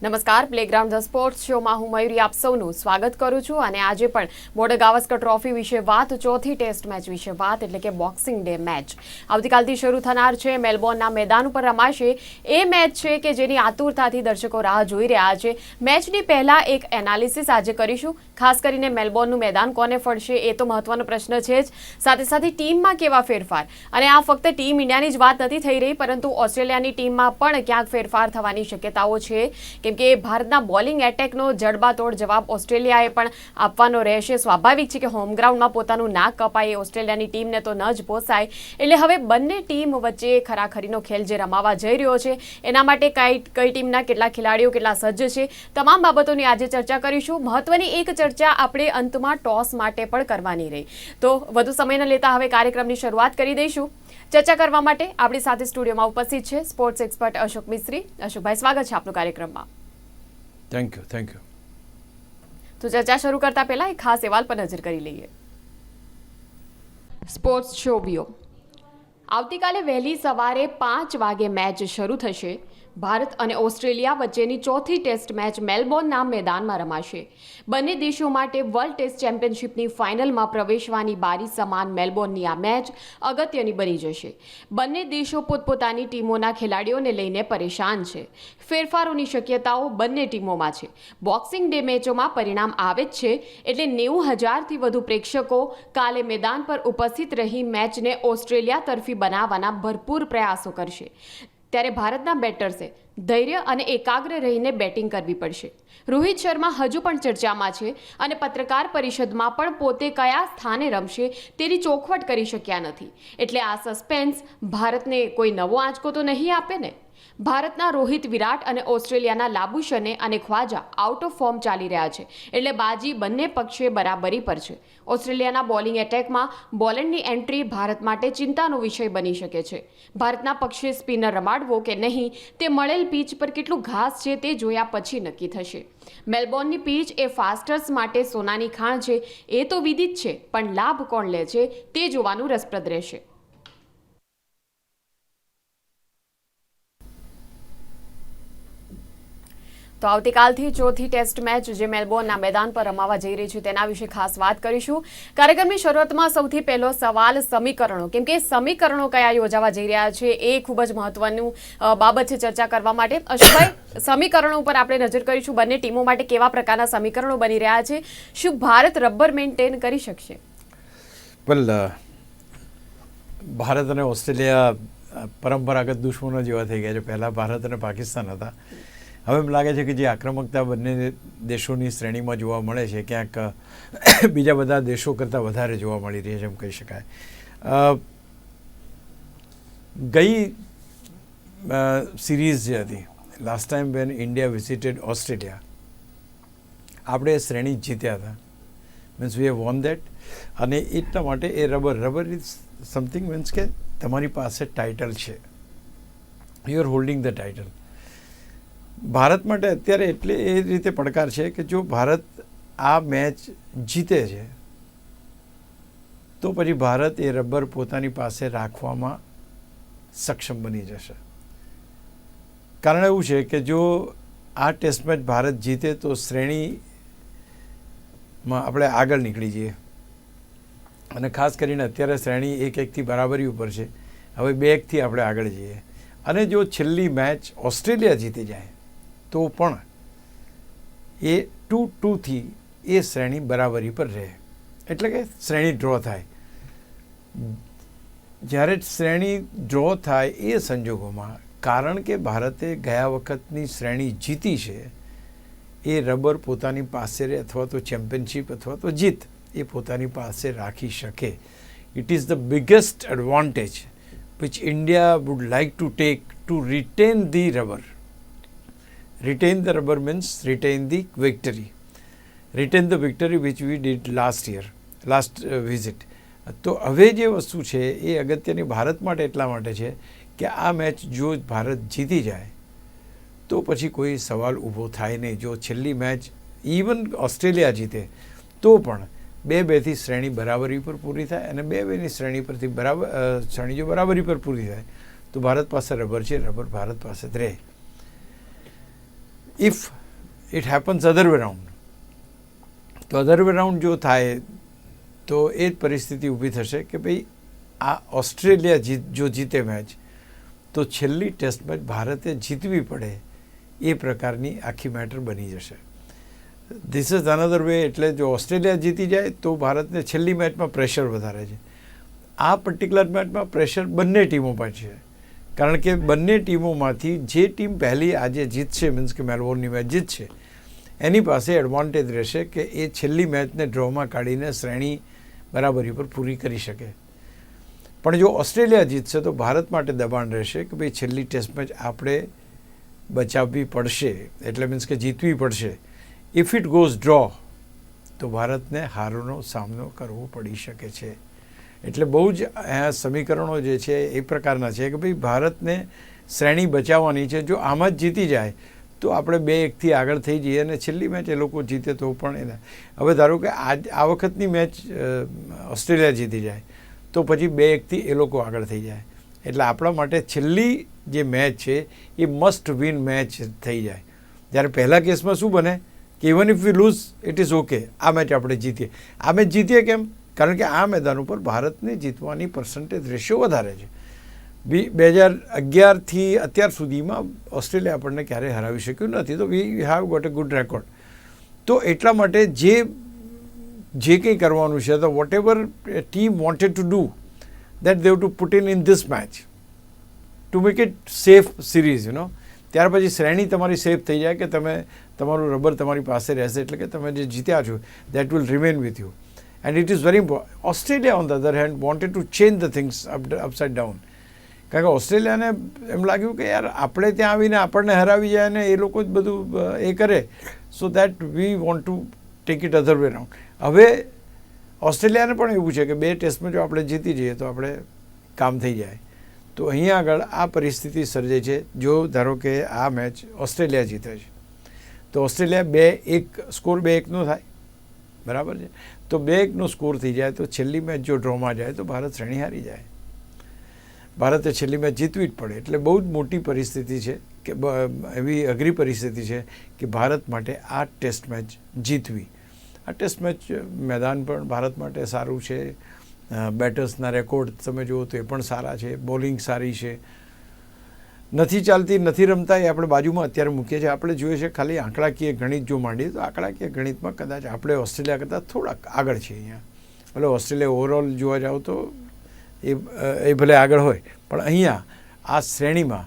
નમસ્કાર, playground the sports શોમાં હું મયુરી આપ સૌનું સ્વાગત કરું છું અને આજે પણ બોર્ડર ગાવસ્કર ટ્રોફી વિશે વાત, ચોથી ટેસ્ટ મેચ વિશે વાત, એટલે કે બોક્સિંગ ડે મેચ આવતીકાલથી શરૂ થનાર છે. મેલબોર્નના મેદાન ઉપર રમાશે. એ મેચ છે કે જેની આતુરતાથી દર્શકો રાહ જોઈ રહ્યા છે. મેચની પહેલા એક એનાલિસિસ આજે કરીશું. ખાસ કરીને મેલબોર્નનું મેદાન કોને ફળશે એ તો મહત્વનો પ્રશ્ન છે જ. સાથે સાથે ટીમમાં કેવા ફેરફાર, અને આ ફક્ત ટીમ ઇન્ડિયાની જ વાત નથી થઈ રહી, પરંતુ ઓસ્ટ્રેલિયાની ટીમમાં પણ ક્યાંક ફેરફાર થવાની શક્યતાઓ છે. કેમકે ભારતના બોલિંગ એટેકનો જડબાતોડ જવાબ ઓસ્ટ્રેલિયાએ પણ આપવાનો રહેશે. સ્વાભાવિક છે કે હોમ ગ્રાઉન્ડમાં પોતાનું નાક કપાય એ ઓસ્ટ્રેલિયાની ટીમને તો ન જ પોસાય. એટલે હવે બંને ટીમ વચ્ચે ખરાખરીનો ખેલ જે રમાવા જઈ રહ્યો છે એના માટે કઈ ટીમના કેટલા ખેલાડીઓ કેટલા સજ્જ છે, તમામ બાબતોની આજે ચર્ચા કરીશું. મહત્વની એક ચર્ચા આપણે અંતમાં ટોસ માટે પણ કરવાની રહી. તો વધુ સમય ન લેતા હવે કાર્યક્રમની શરૂઆત કરી દઈશું. ચર્ચા કરવા માટે આપણી સાથે સ્ટુડિયોમાં ઉપસ્થિત છે સ્પોર્ટ્સ એક્સપર્ટ અશોક મિસ્ત્રી. અશોકભાઈ, સ્વાગત છે આપનું કાર્યક્રમમાં. Thank you. તો ચર્ચા શરૂ કરતા પહેલા એક ખાસ અહેવાલ પર નજર કરી લઈએ. સ્પોર્ટ્સ શોબીઓ આવતીકાલે વહેલી સવારે 5 વાગે મેચ શરૂ થશે. ભારત અને ઓસ્ટ્રેલિયા વચ્ચેની ચોથી ટેસ્ટ મેચ મેલબોર્નના મેદાનમાં રમાશે. બંને દેશો માટે વર્લ્ડ ટેસ્ટ ચેમ્પિયનશિપની ફાઇનલમાં પ્રવેશવાની બારી સમાન મેલબોર્નની આ મેચ અગત્યની બની જશે. બંને દેશો પોતપોતાની ટીમોના ખેલાડીઓને લઈને પરેશાન છે. ફેરફારોની શક્યતાઓ બંને ટીમોમાં છે. બોક્સિંગ ડે મેચોમાં પરિણામ આવે જ છે, એટલે 90,000થી વધુ પ્રેક્ષકો કાલે મેદાન પર ઉપસ્થિત રહી મેચને ઓસ્ટ્રેલિયા તરફી બનાવવાના ભરપૂર પ્રયાસો કરશે. ત્યારે ભારતના બેટર્સે ધૈર્ય અને એકાગ્ર રહીને બેટિંગ કરવી પડશે. રોહિત શર્મા હજુ પણ ચર્ચામાં છે અને પત્રકાર પરિષદમાં પણ પોતે કયા સ્થાને રમશે તેની ચોખવટ કરી શક્યા નથી. એટલે આ સસ્પેન્સ ભારતને કોઈ નવો આંચકો તો નહીં આપે ને? ભારતના રોહિત, વિરાટ અને ઓસ્ટ્રેલિયાના લાબુશને અને ખ્વાજા આઉટ ઓફ ફોર્મ ચાલી રહ્યા છે, એટલે બાજી બંને પક્ષે બરાબરી પર છે. ઓસ્ટ્રેલિયાના બોલિંગ એટેકમાં બોલેન્ડની એન્ટ્રી ભારત માટે ચિંતાનો વિષય બની શકે છે. ભારતના પક્ષે સ્પિનર રમાડવો કે નહીં તે મળેલ પીચ પર કેટલું ઘાસ છે તે જોયા પછી નક્કી થશે. મેલબોર્નની પીચ એ ફાસ્ટર્સ માટે સોનાની ખાણ છે એ તો વિદિત છે, પણ લાભ કોણ લે છે તે જોવાનું રસપ્રદ રહેશે. તો આવતીકાલથી ચોથી ટેસ્ટ મેચ જે મેલબોર્નના મેદાન પર રમાવા જઈ રહી છે તેના વિશે ખાસ વાત કરીશું. કાર્યક્રમની શરૂઆતમાં સૌથી પહેલો સવાલ સમીકરણો, કેમ કે સમીકરણો કયા યોજાવા જઈ રહ્યા છે એ ખૂબ જ મહત્વનું બાબત છે ચર્ચા કરવા માટે. અશોકભાઈ, સમીકરણો ઉપર આપણે નજર કરીશું. બંને ટીમો માટે કેવા પ્રકારના સમીકરણો બની રહ્યા છે? શું ભારત રબર મેન્ટેન કરી શકશે? વેલ, ભારત અને ઓસ્ટ્રેલિયા પરંપરાગત દુશ્મનો જેવા થઈ ગયા છે. પહેલાં ભારત અને પાકિસ્તાન હતા. હવે એમ લાગે છે કે જે આક્રમકતા બંને દેશોની શ્રેણીમાં જોવા મળે છે ક્યાંક બીજા બધા દેશો કરતાં વધારે જોવા મળી રહી છે એમ કહી શકાય. ગઈ સિરીઝ જે હતી, last time van India visited Australia, આપણે શ્રેણી જીત્યા હતા. Means we have von that. અને એટલા માટે એ રબર ઇઝ સમથિંગ મીન્સ કે તમારી પાસે ટાઇટલ છે, you are holding the title. Bharat માટે અત્યારે એટલે એ રીતે પડકાર છે કે જો ભારત આ મેચ જીતે છે તો પછી ભારત એ રબર પોતાની પાસે રાખવામાં સક્ષમ બની જશે. કારણ એવું છે કે જો આ ટેસ્ટ મેચ ભારત જીતે તો શ્રેણીમાં આપણે આગળ નીકળી જઈએ. અને ખાસ કરીને અત્યારે શ્રેણી 1-1થી બરાબરી ઉપર છે. હવે 2-1થી આપણે આગળ જઈએ. અને જો છેલ્લી મેચ ઓસ્ટ્રેલિયા જીતી જાય તો પણ એ 2-2થી એ શ્રેણી બરાબરી પર રહે, એટલે કે શ્રેણી ડ્રો થાય. જ્યારે શ્રેણી ડ્રો થાય એ સંજોગોમાં, કારણ કે ભારતે ગયા વખતની શ્રેણી જીતી છે, એ રબર પોતાની પાસે રહે અથવા તો ચેમ્પિયનશિપ અથવા તો જીત એ પોતાની પાસે રાખી શકે. It is the biggest advantage which India would like to take to retain the rubber. Retain the rubber means retain the victory. Retain the victory which we did last visit. તો હવે જે વસ્તુ છે એ અગત્યની ભારત માટે એટલા માટે છે કે આ મેચ જો ભારત જીતી જાય તો પછી કોઈ સવાલ ઊભો થાય નહીં. જો છેલ્લી મેચ ઇવન ઓસ્ટ્રેલિયા જીતે તો પણ 2-2થી શ્રેણી બરાબરી પર પૂરી થાય, અને 2-2ની શ્રેણી પરથી શ્રેણી જો બરાબરી પર પૂરી થાય તો ભારત પાસે રબર છે, રબર ભારત પાસે જ રહે. If it happens other way round, તો અધર વે રાઉન્ડ જો થાય તો એ જ પરિસ્થિતિ ઊભી થશે કે ભાઈ આ ઓસ્ટ્રેલિયા જો જીતે મેચ તો છેલ્લી ટેસ્ટ મેચ ભારતે જીતવી પડે એ પ્રકારની આખી મેટર બની જશે. This is another way. એટલે જો ઓસ્ટ્રેલિયા જીતી જાય તો ભારતને છેલ્લી મેચમાં પ્રેશર વધારે છે. આ પર્ટિક્યુલર મેચમાં પ્રેશર બંને ટીમો પર છે, કારણ કે બંને ટીમોમાંથી જે ટીમ પહેલી આજે જીતશે, મીન્સ કે મેલબોર્નની મેચ જીતશે, એની પાસે એડવાન્ટેજ રહેશે કે એ છેલ્લી મેચને ડ્રોમાં કાઢીને શ્રેણી બરાબરી પર પૂરી કરી શકે. પણ જો ઓસ્ટ્રેલિયા જીતશે તો ભારત માટે દબાણ રહેશે કે ભાઈ છેલ્લી ટેસ્ટ મેચ આપણે બચાવવી પડશે, એટલે મીન્સ કે જીતવી પડશે. ઇફ ઇટ ગોઝ ડ્રો તો ભારતને હારનો સામનો કરવો પડી શકે છે. એટલે બહુ જ આ સમીકરણો જે છે એ પ્રકારના છે કે ભાઈ ભારતને શ્રેણી બચાવવાની છે. જો આમાં જ જીતી જાય તો આપણે 2-1થી આગળ થઈ જઈએ અને છેલ્લી મેચ એ લોકો જીતે તો પણ એને, હવે ધારો કે આ વખતની મેચ ઓસ્ટ્રેલિયા જીતી જાય તો પછી 2-1થી એ લોકો આગળ થઈ જાય. એટલે આપણા માટે છેલ્લી જે મેચ છે એ મસ્ટ વિન મેચ થઈ જાય. જ્યારે પહેલા કેસમાં શું બને કે even if we lose it is okay, આ મેચ આપણે જીતીએ. આ મેચ જીતીએ કેમ? કારણ કે આ મેદાન ઉપર ભારતને જીતવાની પર્સન્ટેજ રેશિયો વધારે છે. 2011થી અત્યાર સુધીમાં ઓસ્ટ્રેલિયા આપણને ક્યારેય હરાવી શક્યું નથી, તો we have got a good record. તો એટલા માટે જે કંઈ કરવાનું છે, તો whatever team wanted to do that they have to put in this match to make it safe series, ત્યાર પછી શ્રેણી તમારી સેફ થઈ જાય કે તમે તમારું રબર તમારી પાસે રહેશે, એટલે કે તમે જે જીત્યા છો that will remain with you. And it is very important. Australia on the other hand wanted to change the things upside down. કારણ કે ઓસ્ટ્રેલિયાને એમ લાગ્યું કે યાર આપણે ત્યાં આવીને આપણને હરાવી જાય ને એ લોકો જ બધું એ કરે, so that we want to take it other way round. હવે ઓસ્ટ્રેલિયાને પણ એવું છે કે 2 ટેસ્ટમાં જો આપણે જીતી જઈએ તો આપણે કામ થઈ જાય. તો અહીંયા આગળ આ પરિસ્થિતિ સર્જાય છે. જો ધારો કે આ મેચ ઓસ્ટ્રેલિયા જીતે છે તો ઓસ્ટ્રેલિયા 2-1 સ્કોર 2-1નો થાય, બરાબર છે. તો 2-1નો સ્કોર થઈ જાય તો છેલ્લી મેચ જો ડ્રોમાં જાય તો ભારત શ્રેણી હારી જાય. ભારતે છેલ્લી મેચ જીતવી જ પડે. એટલે બહુ જ મોટી પરિસ્થિતિ છે કે એવી અઘરી પરિસ્થિતિ છે કે ભારત માટે આ ટેસ્ટ મેચ જીતવી. આ ટેસ્ટ મેચ મેદાન પણ ભારત માટે સારું છે. બેટર્સના રેકોર્ડ તમે જુઓ તો એ પણ સારા છે, બોલિંગ સારી છે. નથી ચાલતી, નથી રમતા એ આપણે બાજુમાં અત્યારે મૂકીએ છીએ. આપણે જોઈએ છે ખાલી આંકડાકીય ગણિત જો માંડીએ તો આંકડાકીય ગણિતમાં કદાચ આપણે ઓસ્ટ્રેલિયા કરતાં થોડાક આગળ છીએ અહીંયા. ભલે ઓસ્ટ્રેલિયા ઓવરઓલ જોવા જાઓ તો એ ભલે આગળ હોય, પણ અહીંયા આ શ્રેણીમાં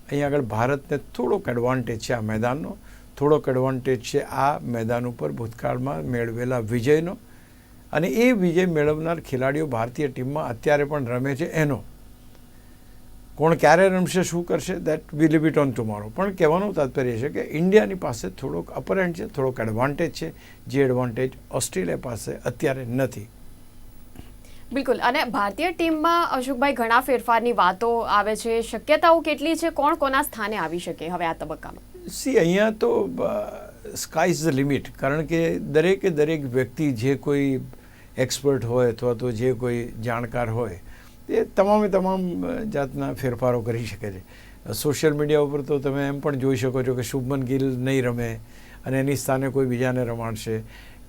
અહીંયા આગળ ભારતને થોડોક એડવાન્ટેજ છે આ મેદાનનો, થોડોક એડવાન્ટેજ છે આ મેદાન ઉપર ભૂતકાળમાં મેળવેલા વિજયનો, અને એ વિજય મેળવનાર ખેલાડીઓ ભારતીય ટીમમાં અત્યારે પણ રમે છે એનો. કોણ ક્યારે રમશે, શું કરશે, that we leave it on tomorrow. પણ કહેવાનું તાત્પર્ય છે કે ઇન્ડિયાની પાસે થોડોક અપર હેન્ડ છે, થોડોક એડવાન્ટેજ છે, જે એડવાન્ટેજ ઓસ્ટ્રેલિયા પાસે અત્યારે નથી. બિલકુલ. અને ભારતીય ટીમમાં અશોકભાઈ ઘણા ફેરફારની વાતો આવે છે, શક્યતાઓ કેટલી છે, કોણ કોના સ્થાને આવી શકે હવે આ તબક્કામાં? અહીંયા તો સ્કાય ઇઝ ધ લિમિટ. કારણ કે દરેક વ્યક્તિ જે કોઈ એક્સપર્ટ હોય અથવા તો જે કોઈ જાણકાર હોય એ તમામ જાતના ફેરફારો કરી શકે છે. સોશિયલ મીડિયા ઉપર તો તમે એમ પણ જોઈ શકો છો કે શુભમન ગિલ નહીં રમે અને એની સ્થાને કોઈ બીજાને રમાડશે.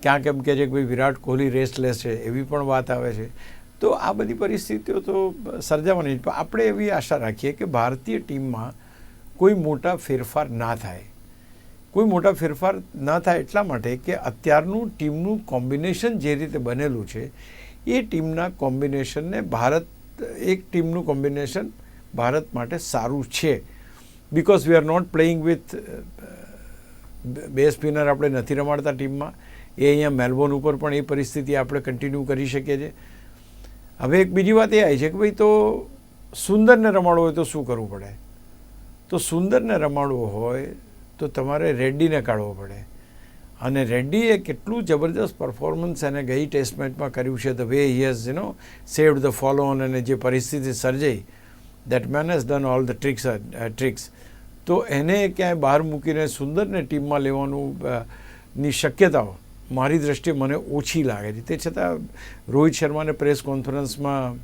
ક્યાંક એમ કહે છે કે ભાઈ વિરાટ કોહલી રેસ્ટ લેશે, એવી પણ વાત આવે છે. તો આ બધી પરિસ્થિતિઓ તો સર્જાવાની. પણ આપણે એવી આશા રાખીએ કે ભારતીય ટીમમાં કોઈ મોટા ફેરફાર ના થાય. કોઈ મોટા ફેરફાર ના થાય એટલા માટે કે અત્યારનું ટીમનું કોમ્બિનેશન જે રીતે બનેલું છે એ ટીમના કોમ્બિનેશનને એક ટીમનું કોમ્બિનેશન ભારત માટે સારું છે. Because we are not playing with 2 spinner આપણે નથી રમાડતા ટીમમાં. એ અહીંયા મેલબોર્ન ઉપર પણ એ પરિસ્થિતિ આપણે કન્ટિન્યુ કરી શકીએ છીએ. હવે એક બીજી વાત એ આવી છે કે ભાઈ તો સુંદરને રમાડવો હોય તો શું કરવું પડે? તો સુંદરને રમાડવો હોય તો તમારે રેડ્ડીને કાઢવો પડે. અને રેડ્ડીએ કેટલું જબરદસ્ત પરફોર્મન્સ એને ગઈ ટેસ્ટ મેચમાં કર્યું છે. The way he has saved the follow on, અને જે પરિસ્થિતિ સર્જાઈ, that main has done all the tricks. તો એને ક્યાંય બહાર મૂકીને સુંદરને ટીમમાં લેવાનું ની શક્યતાઓ મારી દૃષ્ટિએ મને ઓછી લાગે છે. તે છતાં રોહિત શર્માને પ્રેસ કોન્ફરન્સમાં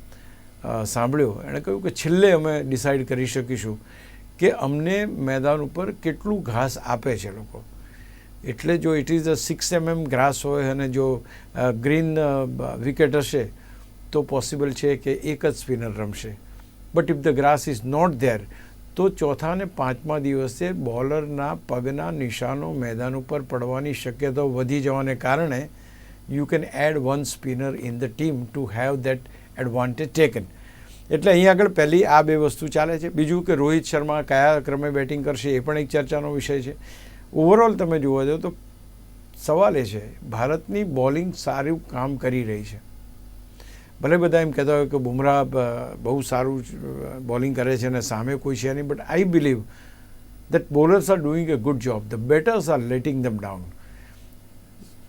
સાંભળ્યો, એણે કહ્યું કે છેલ્લે અમે ડિસાઇડ કરી શકીશું કે અમને મેદાન ઉપર કેટલું ઘાસ આપે છે લોકો. એટલે જો it is a 6 mm grass હોય અને જો ગ્રીન વિકેટ હશે તો પોસિબલ છે કે એક જ સ્પિનર રમશે. But if the grass is not there તો ચોથા અને પાંચમા દિવસે બોલરના પગના નિશાનો મેદાન ઉપર પડવાની શક્યતાઓ વધી જવાને કારણે you can add one spinner in the team to have that advantage taken. એટલે અહીં આગળ પહેલી આ બે વસ્તુ ચાલે છે. બીજું કે રોહિત શર્મા કયા ક્રમે બેટિંગ કરશે એ પણ એક ચર્ચાનો વિષય છે. ઓવરઓલ તમે જોવા જાઓ તો સવાલ એ છે ભારતની બોલિંગ સારું કામ કરી રહી છે. ભલે બધા એમ કહેતા હોય કે બુમરાહ બહુ સારું બોલિંગ કરે છે અને સામે કોઈ છે નહીં, but I believe that bowlers are doing a good job. The batters are letting them down.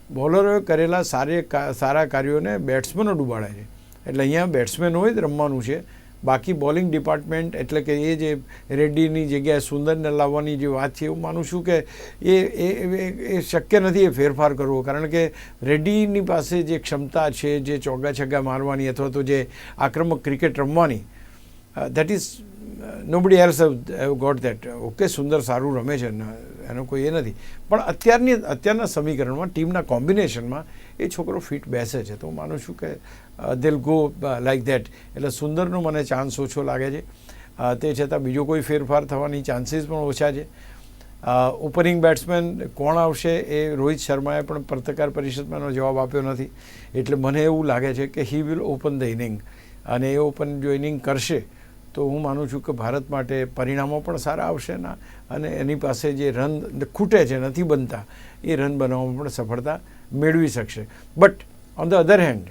બોલરોએ કરેલા સારા કાર્યોને બેટ્સમેનો ડૂબાડે છે. એટલે અહીંયા બેટ્સમેનોએ જ રમવાનું છે. બાકી બોલિંગ ડિપાર્ટમેન્ટ એટલે કે એ જે રેડ્ડીની જગ્યાએ સુંદરને લાવવાની જે વાત છે એવું માનું છું કે એ શક્ય નથી એ ફેરફાર કરવો. કારણ કે રેડ્ડીની પાસે જે ક્ષમતા છે, જે ચોગ્ગા છગ્ગા મારવાની અથવા તો જે આક્રમક ક્રિકેટ રમવાની, that is nobody else have got that. Okay, Sundar સારું રમે છે, એનો કોઈ એ નથી, પણ અત્યારના સમીકરણમાં ટીમના કોમ્બિનેશનમાં એ છોકરો ફિટ બેસે છે. તો હું માનું છું કે દેલ ગો લાઈક દેટ. એટલે સુંદરનો મને ચાન્સ ઓછો લાગે છે. તે છતાં બીજો કોઈ ફેરફાર થવાની ચાન્સીસ પણ ઓછા છે. ઓપનિંગ બેટ્સમેન કોણ આવશે એ રોહિત શર્માએ પણ પત્રકાર પરિષદમાં એનો જવાબ આપ્યો નથી. એટલે મને એવું લાગે છે કે he will open the inning, અને એ ઓપન જો ઇનિંગ કરશે તો હું માનું છું કે ભારત માટે પરિણામો પણ સારા આવશે ના, અને એની પાસે જે રન ખૂટે છે, નથી બનતા, એ રન બનાવવામાં પણ સફળતા મેળવી શકશે. But on the other hand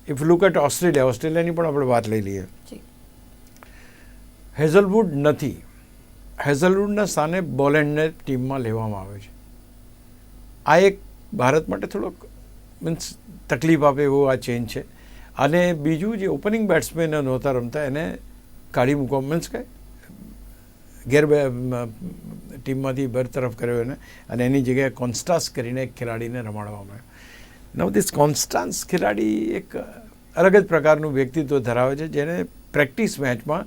if look at ઓસ્ટ્રેલિયાની પણ આપણે વાત લઈ લઈએ. હેઝલવુડ નથી. હેઝલવુડના સ્થાને બોલેન્ડને ટીમમાં લેવામાં આવે છે. આ એક ભારત માટે થોડોક મીન્સ તકલીફ આપે એવો આ ચેન્જ છે. અને બીજું જે ઓપનિંગ બેટ્સમેન નહોતા રમતા એને કાઢી મૂકવા, મીન્સ કે ટીમમાંથી બરતરફ કર્યો એને, અને એની જગ્યાએ કોન્સ્ટાન્સ કરીને એક ખેલાડીને રમાડવામાં આવ્યો. નવ ધીસ કોન્સ્ટાન્સ ખેલાડી એક અલગ જ પ્રકારનું વ્યક્તિત્વ ધરાવે છે, જેને પ્રેક્ટિસ મેચમાં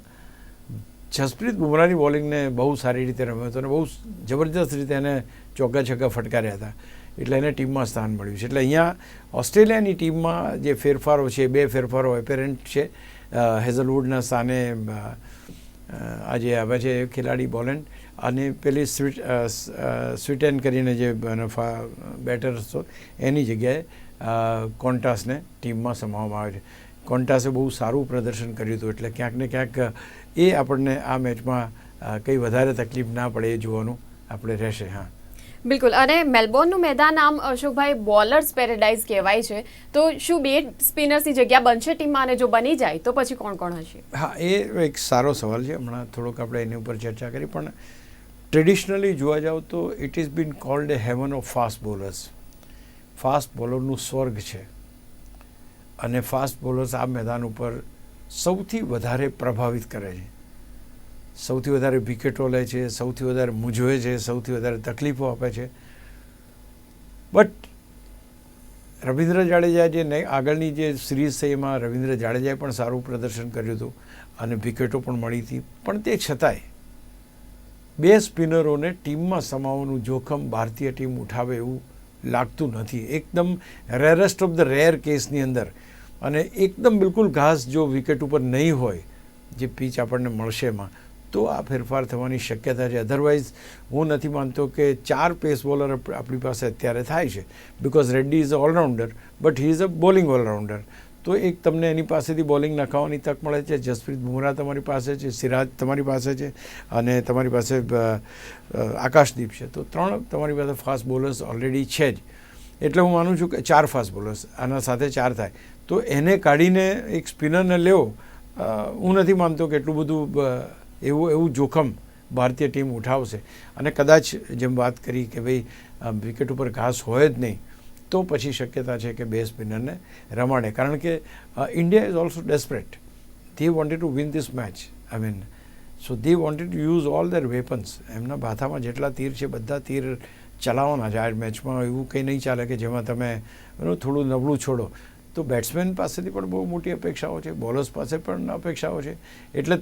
જસપ્રીત બુમરાહની બોલિંગને બહુ સારી રીતે રમ્યો હતો અને બહુ જબરજસ્ત રીતે એને ચોગ્ગા છગ્ગા ફટકાર્યા હતા. એટલે એને ટીમમાં સ્થાન મળ્યું છે. એટલે અહીંયા ઓસ્ટ્રેલિયાની ટીમમાં જે ફેરફારો છે, બે ફેરફારો એપેરન્ટ છે. હેઝલવુડના સ્થાને આજે આવે છે ખેલાડી બોલેન્ડ, અને પેલી સ્વીટેન કરીને જે બેટર હતો એની જગ્યાએ કોન્ટાસને ટીમમાં સમાવવામાં આવે છે. કોન્ટાસે બહુ સારું પ્રદર્શન કર્યું હતું. એટલે ક્યાંક ને ક્યાંક એ આપણને આ મેચમાં કંઈ વધારે તકલીફ ના પડે એ જોવાનું આપણે રહેશે. હા, બિલકુલ. અને મેલબોર્નનું મેદાન આમ અશોકભાઈ બોલર્સ પેરેડાઇઝ કહેવાય છે, તો શું બે સ્પિનર્સની જગ્યા બનશે ટીમમાં, અને જો બની જાય તો પછી કોણ કોણ હશે? હા, એ એક સારો સવાલ છે. હમણાં થોડોક આપણે એની ઉપર ચર્ચા કરી, પણ ટ્રેડિશનલી જોવા જાવ તો it is been called a heaven of fast bowlers. Fast બોલરનું સ્વર્ગ છે, અને ફાસ્ટ બોલર્સ આ મેદાન ઉપર સૌથી વધારે પ્રભાવિત કરે છે, સૌથી વધારે વિકેટો લે છે, સૌથી વધારે મૂંઝવે છે, સૌથી વધારે તકલીફો આપે છે. બટ રવિન્દ્ર જાડેજા જે આગળની જે સિરીઝ થઈ એમાં રવિન્દ્ર જાડેજાએ પણ સારું પ્રદર્શન કર્યું હતું અને વિકેટો પણ મળી હતી. પણ તે છતાંય બે સ્પિનરોને ટીમમાં સમાવવાનું જોખમ ભારતીય ટીમ ઉઠાવે એવું લાગતું નથી. એકદમ રેરેસ્ટ ઓફ ધ રેર કેસની અંદર, અને એકદમ બિલકુલ ઘાસ જો વિકેટ ઉપર નહીં હોય જે પીચ આપણને મળશે એમાં, તો આ ફેરફાર થવાની શક્યતા છે. અધરવાઇઝ હું નથી માનતો કે 4 પેસ બોલર આપણી પાસે અત્યારે થાય છે, because Reddy is a allrounder but he is a bowling allrounder. તો એક તમને એની પાસેથી બોલિંગ નખાવવાની તક મળે છે. જસપ્રીત બુમરાહ તમારી પાસે છે, સિરાજ તમારી પાસે છે, અને તમારી પાસે આકાશદીપ છે. તો 3 તમારી પાસે ફાસ્ટ બોલર્સ ઓલરેડી છે જ. એટલે હું માનું છું કે 4 ફાસ્ટ બોલર્સ, આના સાથે 4 થાય તો એને કાઢીને એક સ્પિનરને લેવો, હું નથી માનતો કે એટલું બધું એવું જોખમ ભારતીય ટીમ ઉઠાવશે. અને કદાચ જેમ વાત કરી કે ભાઈ વિકેટ ઉપર ઘાસ હોય જ નહીં, તો પછી શક્યતા છે કે બે સ્પિનરને રમાડે. કારણ કે India is also desperate. They wanted to win this match. I mean so they wanted to use all there weapons. એમના બાથામાં જેટલા તીર છે બધા તીર ચલાવવાના છે આ મેચમાં. એવું કંઈ નહીં ચાલે કે જેમાં તમે થોડું નબળું છોડો. તો બેટ્સમેન પાસેથી પણ બહુ મોટી અપેક્ષાઓ છે, બોલર્સ પાસે પણ અપેક્ષાઓ છે. એટલે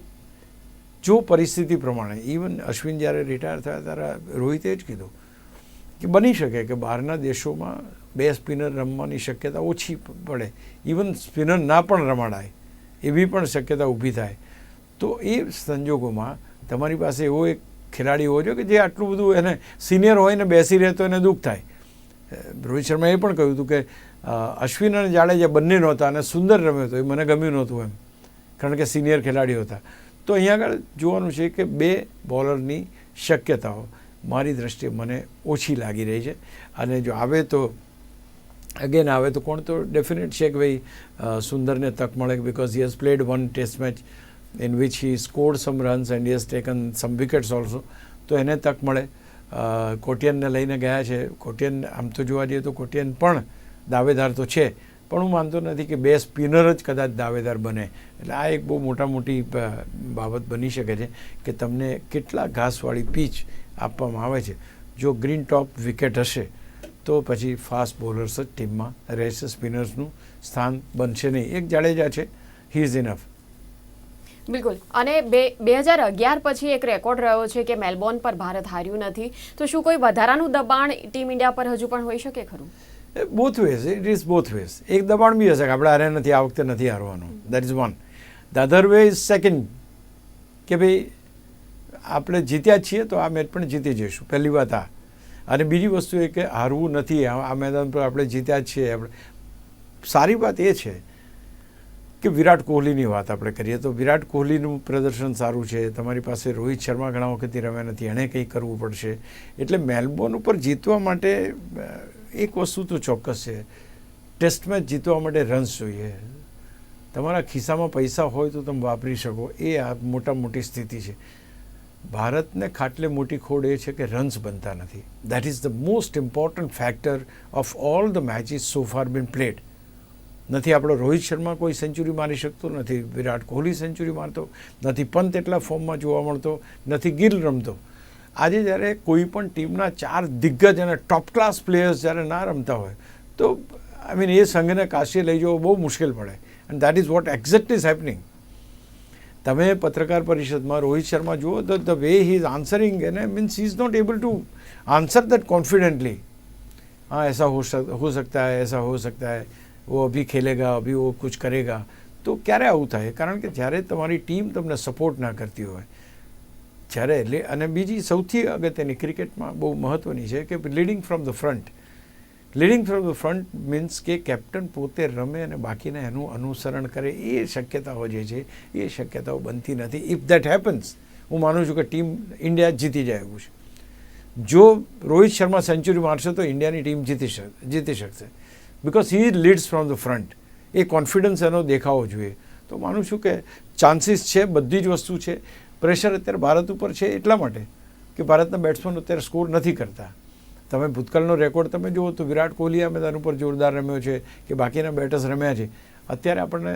જો પરિસ્થિતિ પ્રમાણે ઇવન અશ્વિન જ્યારે રિટાયર થયા ત્યારે રોહિતે જ કીધું કે બની શકે કે બહારના દેશોમાં 2 સ્પિનર રમવાની શક્યતા ઓછી પડે, ઇવન સ્પિનર ના પણ રમાડાય એવી પણ શક્યતા ઊભી થાય. તો એ સંજોગોમાં તમારી પાસે એવો એક ખેલાડી હોવો જોઈએ કે જે આટલું બધું એને સિનિયર હોય ને બેસી રહે તો એને દુઃખ થાય. રોહિત શર્માએ પણ કહ્યું હતું કે અશ્વિન અને જાડેજા બંને નહોતા અને સુંદર રમ્યો હતો, એ મને ગમ્યું નહોતું એમ, કારણ કે સિનિયર ખેલાડીઓ હતા. તો અહીંયા આગળ જોવાનું છે કે 2 બોલરની શક્યતાઓ મારી દ્રષ્ટિએ મને ઓછી લાગી રહી છે. અને જો આવે તો અગેન આવે તો કોણ, તો ડેફિનેટ છે કે ભાઈ સુંદરને તક મળે, because he has played 1 test match in which he scored some runs and he has taken some wickets also. તો એને તક મળે. કોટિયનને લઈને ગયા છે. કોટિયન આમ તો જોવા જઈએ તો કોટિયન પણ દાવેદાર તો છે, પણ હું માનતો નથી કે 2 સ્પિનર જ કદાચ દાવેદાર બને. એટલે આ એક બહુ મોટી બાબત બની શકે છે કે તમને કેટલા ઘાસવાળી પીચ આપવામાં આવે છે. જો ગ્રીન ટોપ વિકેટ હશે તો પછી ફાસ્ટ બોલર્સ જ ટીમમાં રહેશે, સ્પિનર્સનું સ્થાન બનશે નહીં. એક જાડેજા છે, હી ઇઝ ઇનફ. બિલકુલ. અને 2011 પછી એક રેકોર્ડ રહ્યો છે કે મેલબોર્ન પર ભારત હાર્યું નથી. તો શું કોઈ વધારાનું દબાણ ટીમ ઇન્ડિયા પર હજુ પણ હોઈ શકે ખરું? Both ways, it is both ways. એક દબાણ બી હશે કે આપણે હારે નથી, આ વખતે નથી હારવાનું, that is one. The other way is second, કે ભાઈ આપણે જીત્યા છીએ તો આ મેચ પણ જીતી જઈશું, પહેલી વાત આ. અને બીજી વસ્તુ એ કે હારવું નથી, આ મેદાન પર આપણે જીત્યા જ છીએ. આપણે સારી વાત એ છે કે વિરાટ કોહલીની વાત આપણે કરીએ તો વિરાટ કોહલીનું પ્રદર્શન સારું છે. તમારી પાસે રોહિત શર્મા ઘણા વખતથી રમ્યા નથી, એણે કંઈ કરવું પડશે. એટલે મેલબોર્ન ઉપર જીતવા માટે એક વસ્તુ તો ચોક્કસ છે, ટેસ્ટ મેચ જીતવા માટે રન્સ જોઈએ. તમારા ખિસ્સામાં પૈસા હોય તો તમે વાપરી શકો, એ આ મોટી સ્થિતિ છે. ભારતને ખાટલે મોટી ખોડ એ છે કે રન્સ બનતા નથી. That is the most important factor of all the matches so far been played. નથી આપણો રોહિત શર્મા કોઈ સેન્ચુરી મારી શકતો, નથી વિરાટ કોહલી સેન્ચુરી મારતો, નથી પંત એટલા ફોર્મમાં જોવા મળતો, નથી ગિલ રમતો. આજે જ્યારે કોઈ પણ ટીમના 4 દિગ્ગજ અને ટોપ ક્લાસ પ્લેયર્સ જ્યારે ના રમતા હોય તો આઈ મીન એ સંઘને કાશીએ લઈ જવો બહુ મુશ્કેલ પડે. And that is what exactly is happening. તમે પત્રકાર પરિષદમાં રોહિત શર્મા જુઓ તો the way he is answering એને means he is not able to answer that confidently. हाँ ऐसा हो सकता है, ऐसा हो सकता है, वो अभी खेलेगा, अभी वो कुछ करेगा. તો ક્યારે આવું થાય? કારણ કે જ્યારે તમારી ટીમ તમને સપોર્ટ ના કરતી હોય, જ્યારે અને બીજી સૌથી અગત્યની ક્રિકેટમાં બહુ મહત્ત્વની છે કે leading from the front. Leading from the front means કે કેપ્ટન પોતે રમે અને બાકીને એનું અનુસરણ કરે. એ શક્યતાઓ જે છે એ શક્યતાઓ બનતી નથી. ઇફ દેટ હેપન્સ, હું માનું છું કે ટીમ ઇન્ડિયા જીતી જાય એવું છે. જો રોહિત શર્મા સેન્ચુરી મારશે તો ઇન્ડિયાની ટીમ જીતી શકશે, because he leads from the front. A confidence એનો દેખાવો જોઈએ. તો માનું છું કે ચાન્સીસ છે, બધી જ વસ્તુ છે. પ્રેશર અત્યારે ભારત ઉપર છે એટલા માટે કે ભારતના બેટ્સમેન અત્યારે સ્કોર નથી કરતા. તમે ભૂતકાળનો રેકોર્ડ તમે જુઓ તો વિરાટ કોહલી આ મેદાન ઉપર જોરદાર રમ્યો છે કે બાકીના બેટર્સ રમ્યા છે. અત્યારે આપણને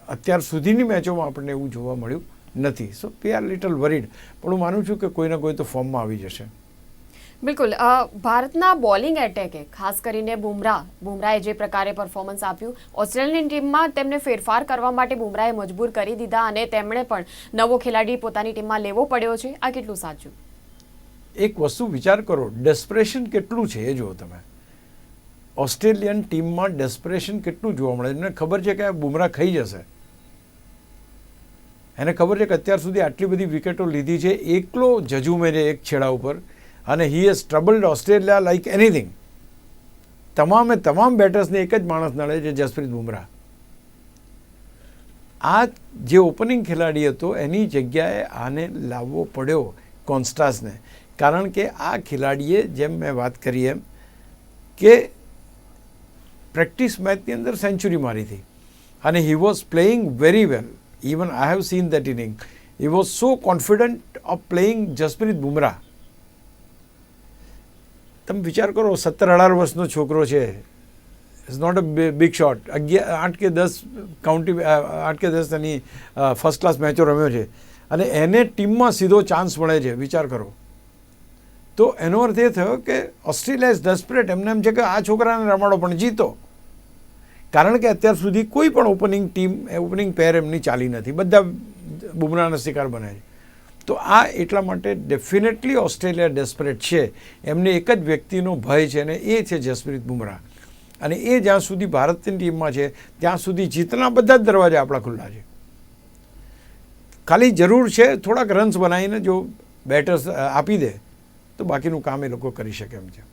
અત્યાર સુધીની મેચોમાં આપણને એવું જોવા મળ્યું નથી. સો વી આર લિટલ વરીડ. પણ હું માનું છું કે કોઈ ના કોઈ તો ફોર્મમાં આવી જશે. બિલકુલ. ભારતના બોલિંગ એટેકે ખાસ કરીને બુમરાહે જે પ્રકારે પરફોર્મન્સ આપ્યું, ઓસ્ટ્રેલિયન ટીમમાં તેમને ફેરફાર કરવા માટે બુમરાહે મજબૂર કરી દીધા અને તેમણે પણ નવો ખેલાડી પોતાની ટીમમાં લેવો પડ્યો છે. આ કેટલું સાચું? એક વસ્તુ વિચાર કરો, ડેસ્પરેશન કેટલું છે એ જુઓ તમે. ઓસ્ટ્રેલિયન ટીમમાં ડેસ્પરેશન કેટલું જોવા મળે. એમને ખબર છે કે આ બુમરાહ ખાઈ જશે. એને ખબર છે કે અત્યાર સુધી આટલી બધી વિકેટો લીધી છે, એકલો જજુમે છે એક છેડા ઉપર, અને he has troubled Australia like anything. તમામ બેટર્સને એક જ માણસ નડે છે, જસપ્રીત બુમરાહ. આ જે ઓપનિંગ ખેલાડી હતો એની જગ્યાએ આને લાવવો પડ્યો કોન્સ્ટાસને. કારણ કે આ ખેલાડીએ, જેમ મેં વાત કરી એમ, કે પ્રેક્ટિસ મેચની અંદર સેન્ચુરી મારી હતી અને he was playing very well. Even I have seen that inning. He was so confident of playing Jasprit Bumrah. તમે વિચાર કરો, 17-18 વર્ષનો છોકરો છે, is not a big shot. 8 કે 10 એની ફર્સ્ટ ક્લાસ મેચો રમ્યો છે અને એને ટીમમાં સીધો ચાન્સ મળે છે. વિચાર કરો. તો એનો અર્થ એ થયો કે ઓસ્ટ્રેલિયા ઇઝ ડેસ્પરેટ. એમને એમ છે કે આ છોકરાને રમાડો પણ જીતો. કારણ કે અત્યાર સુધી કોઈ પણ ઓપનિંગ પેર એમની ચાલી નથી. બધા બુમરાહના શિકાર બને છે. તો આ એટલા માટે ડેફિનેટલી ઓસ્ટ્રેલિયા ડેસ્પરેટ છે. એમને એક જ વ્યક્તિનો ભય છે, અને એ છે જસપ્રીત બુમરાહ. અને એ જ્યાં સુધી ભારતની ટીમમાં છે ત્યાં સુધી જીતના બધા જ દરવાજા આપણા ખુલ્લા છે. ખાલી જરૂર છે થોડાક રન્સ બનાવીને જો બેટર્સ આપી દે તો બાકીનું કામ એ લોકો કરી શકે એમ છે.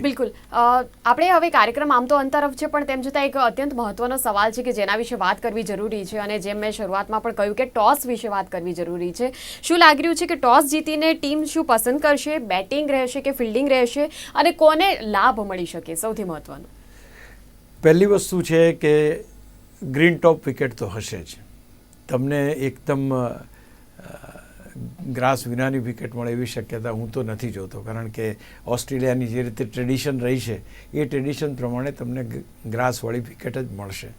બિલકુલ. આપણે હવે કાર્યક્રમ આમ તો અંતરફ છે, પણ તેમ છતાં એક અત્યંત મહત્વનો સવાલ છે કે જેના વિશે વાત કરવી જરૂરી છે, અને જેમ મેં શરૂઆતમાં પણ કહ્યું કે ટોસ વિશે વાત કરવી જરૂરી છે. શું લાગી રહ્યું છે કે ટોસ જીતીને ટીમ શું પસંદ કરશે? બેટિંગ રહેશે કે ફિલ્ડિંગ રહેશે, અને કોને લાભ મળી શકે? સૌથી મહત્વનું પહેલી વસ્તુ છે કે ગ્રીન ટોપ વિકેટ તો હશે જ. તમને એકદમ ગ્રાસ વિનાની વિકેટ મળે એવી શક્યતા હું તો નથી જોતો, કારણ કે ઓસ્ટ્રેલિયાની જે રીતે ટ્રેડિશન રહી છે એ ટ્રેડિશન પ્રમાણે તમને ગ્રાસવાળી વિકેટ જ મળશે.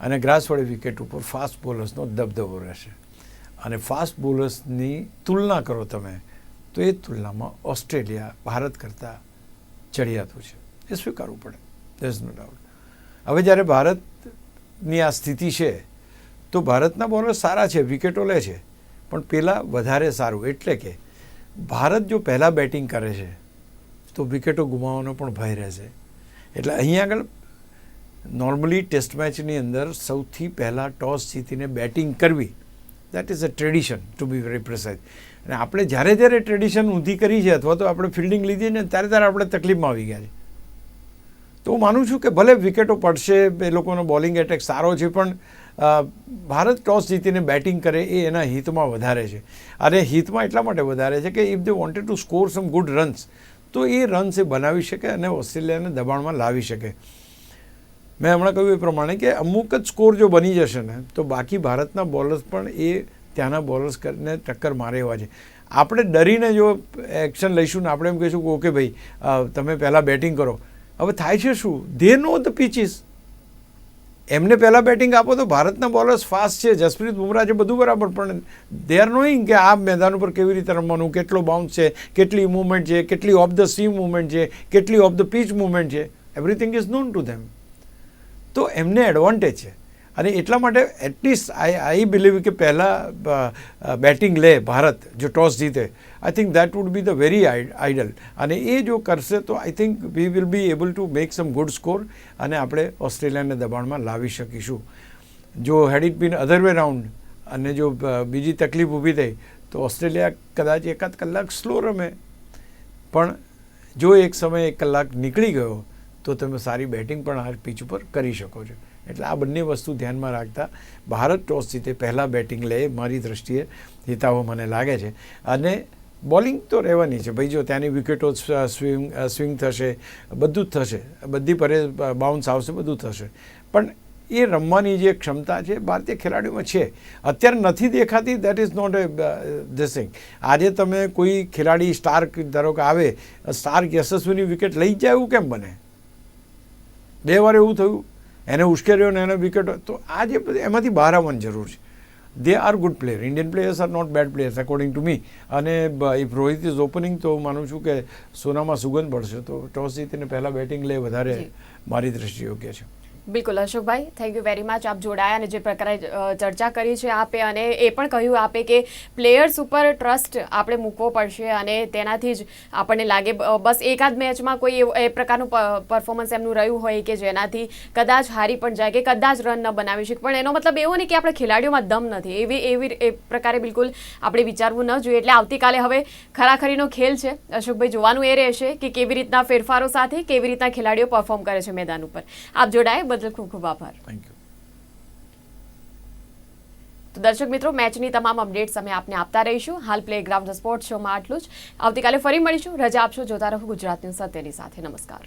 અને ગ્રાસવાળી વિકેટ ઉપર ફાસ્ટ બોલર્સનો દબદબો રહેશે. અને ફાસ્ટ બોલર્સની તુલના કરો તમે તો એ તુલનામાં ઓસ્ટ્રેલિયા ભારત કરતાં ચડિયાતું છે, એ સ્વીકારવું પડે. There is no doubt. હવે જ્યારે ભારતની આ સ્થિતિ છે તો ભારતના બોલર સારા છે, વિકેટો લે છે, પણ પહેલાં વધારે સારું. એટલે કે ભારત જો પહેલાં બેટિંગ કરે છે તો વિકેટો ગુમાવવાનો પણ ભય રહેશે. એટલે અહીંયા આગળ નોર્મલી ટેસ્ટ મેચની અંદર સૌથી પહેલાં ટોસ જીતીને બેટિંગ કરવી, that is a tradition to be very precise. અને આપણે જ્યારે જ્યારે ટ્રેડિશન ઊંધી કરી છે અથવા તો આપણે ફિલ્ડિંગ લીધી ને ત્યારે આપણે તકલીફમાં આવી ગયા છે. તો હું માનું છું કે ભલે વિકેટો પડશે, એ લોકોનો બોલિંગ એટેક સારો છે, પણ ભારત ટોસ જીતીને બેટિંગ કરે એ એના હિતમાં વધારે છે. અને હિતમાં એટલા માટે વધારે છે કે if they wanted to score sum good runs તો એ રન્સ એ બનાવી શકે અને ઓસ્ટ્રેલિયાને દબાણમાં લાવી શકે. મેં હમણાં કહ્યું એ પ્રમાણે કે અમુક જ સ્કોર જો બની જશે ને તો બાકી ભારતના બોલર્સ પણ એ ત્યાંના બોલર્સને ટક્કર મારે એવા છે. આપણે ડરીને જો એક્શન લઈશું ને આપણે એમ કહીશું કે ઓકે ભાઈ તમે પહેલાં બેટિંગ કરો. હવે થાય છે શું? They know the pitches. એમને પહેલાં બેટિંગ આપો તો ભારતના બોલર્સ ફાસ્ટ છે, જસપ્રીત બુમરાહ છે, બધું બરાબર, પણ દે આર નોઈંગ કે આ મેદાન ઉપર કેવી રીતે રમવાનું, કેટલો બાઉન્સ છે, કેટલી મૂવમેન્ટ છે, કેટલી ઓફ ધ સી મૂવમેન્ટ છે, કેટલી ઓફ ધ પીચ મૂવમેન્ટ છે. Everything is known to them. તો એમને એડવાન્ટેજ છે. અને એટલા માટે એટલીસ્ટ આઈ બિલીવ કે પહેલાં બેટિંગ લે ભારત જો ટોસ જીતે. I think that would be the very ideal. અને એ જો કરશે તો I think we will be able to make some good score અને આપણે ઓસ્ટ્રેલિયાને દબાણમાં લાવી શકીશું. જો had it been other way round અને જો બીજી તકલીફ ઊભી થઈ તો ઓસ્ટ્રેલિયા કદાચ એકાદ કલાક સ્લો રમે, પણ જો એક સમયે 1 કલાક નીકળી ગયો તો તમે સારી બેટિંગ પણ આ પીચ ઉપર કરી શકો છો. એટલે આ બંને વસ્તુ ધ્યાનમાં રાખતા ભારત ટોસ જીતે પહેલાં બેટિંગ લે મારી દ્રષ્ટિએ હિતાવો મને લાગે છે. અને બોલિંગ તો રહેવાની છે ભાઈ. જો ત્યાંની વિકેટો સ્વિંગ થશે, બધું જ થશે, બધી પરે બાઉન્સ આવશે, બધું થશે, પણ એ રમવાની જે ક્ષમતા છે ભારતીય ખેલાડીઓમાં છે. અત્યારે નથી દેખાતી, that is not a this thing. આજે તમે કોઈ ખેલાડી સ્ટાર્ક ધારો કે આવે, સ્ટાર્ક યશસ્વીની વિકેટ લઈ જાય એવું કેમ બને? 2 વાર એવું થયું, એને ઉશ્કેર્યો ને એને વિકેટો. તો આ જે એમાંથી બહાર આવવાની જરૂર છે. They are good player. Indian players are not bad players according to me. અને ઇફ રોહિત ઇઝ ઓપનિંગ તો હું માનું છું કે સોનામાં સુગંધ પડશે. તો ટોસ જીતીને પહેલાં બેટિંગ લે વધારે મારી દ્રષ્ટિએ યોગ્ય છે. બિલકુલ અશોકભાઈ, થેન્ક યુ વેરી મચ. આપ જોડાયા અને જે પ્રકારે ચર્ચા કરી છે આપે, અને એ પણ કહ્યું આપે કે પ્લેયર્સ ઉપર ટ્રસ્ટ આપણે મૂકવો પડશે, અને તેનાથી જ આપણને લાગે બસ એકાદ મેચમાં કોઈ એ પ્રકારનું પરફોર્મન્સ એમનું રહ્યું હોય કે જેનાથી કદાચ હારી પણ જાય કે કદાચ રન ન બનાવી શકે, પણ એનો મતલબ એવો નહીં કે આપણે ખેલાડીઓમાં દમ નથી. એ પ્રકારે બિલકુલ આપણે વિચારવું ન જોઈએ. એટલે આવતીકાલે હવે ખરાખરીનો ખેલ છે અશોકભાઈ. જોવાનું એ રહેશે કે કેવી રીતના ફેરફારો સાથે કેવી રીતના ખેલાડીઓ પરફોર્મ કરે છે મેદાન ઉપર. આપ જોડાયા બદલ ખૂબ ખૂબ આભાર. Thank you. તો દર્શક મિત્રો, મેચની તમામ અપડેટ્સ અમે આપને આપતા રહીશું. હાલ પ્લેગ્રાઉન્ડ સ્પોર્ટ્સ શોમાં આટલું જ. આવતીકાલે ફરી મળીશું. રજા આપશો. જોતા રહો ગુજરાત ન્યૂઝ સત્યની સાથે. નમસ્કાર.